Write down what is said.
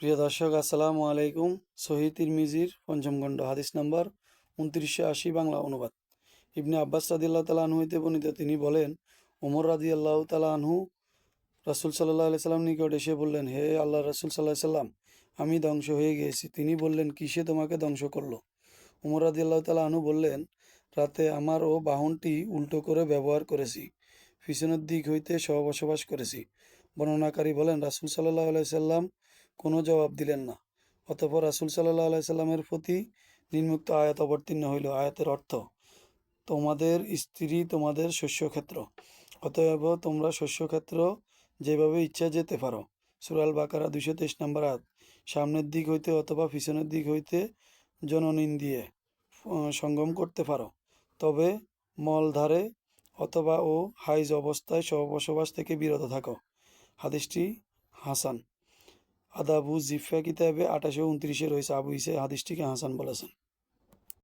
প্রিয় দর্শক, আসসালামু আলাইকুম। সহিহ তিরমিজির পঞ্চম খণ্ড, হাদিস নাম্বার 2980, বাংলা অনুবাদ। ইবনে আব্বাস রাদিয়াল্লাহু তাআলা আনহু হইতে বর্ণিত, তিনি বলেন, ওমর রাদিয়াল্লাহু তাআলা আনহু রাসূল সাল্লাল্লাহু আলাইহি সাল্লাম নিকট এসে বললেন, হে আল্লাহর রাসূল সাল্লাল্লাহু আলাইহি সাল্লাম, আমি ধ্বংস হয়ে গিয়েছি। তিনি বললেন, কিসে তোমাকে ধ্বংস করলো? ওমর রাদিয়াল্লাহু তাআলা আনহু বললেন, রাতে আমার ও বাহনটি উল্টো করে ব্যবহার করেছি, পিছনের দিক হইতে সহবসবাস করেছি। বর্ণনাকারী বলেন, রাসূল সাল্লাল্লাহু আলাইহি সাল্লাম কোনো জবাব দিলেন না। অতঃপর রাসূল সাল্লাল্লাহু আলাইহি সাল্লামের প্রতি নিম্নোক্ত আয়াত অবতীর্ণ হইল। আয়াতের অর্থ: তোমাদের স্ত্রী তোমাদের শস্যক্ষেত্র, অতএব তোমরা শস্যক্ষেত্র যেভাবে ইচ্ছা যেতে পারো। সূরা আল বাকারা 223 নম্বর আয়াত। সামনের দিক হইতে অথবা পিছনের দিক হইতে জননীন দিয়ে সঙ্গম করতে পারো, তবে মলধারে অথবা ও হাইজ অবস্থায় সহবসবাস থেকে বিরত থাকো। হাদিসটি হাসান। আদাবু জিফা কিতাবে 28 ও 29 রয়েছে। আবু ঈসা হাদিসটিকে হাসান বলেছেন।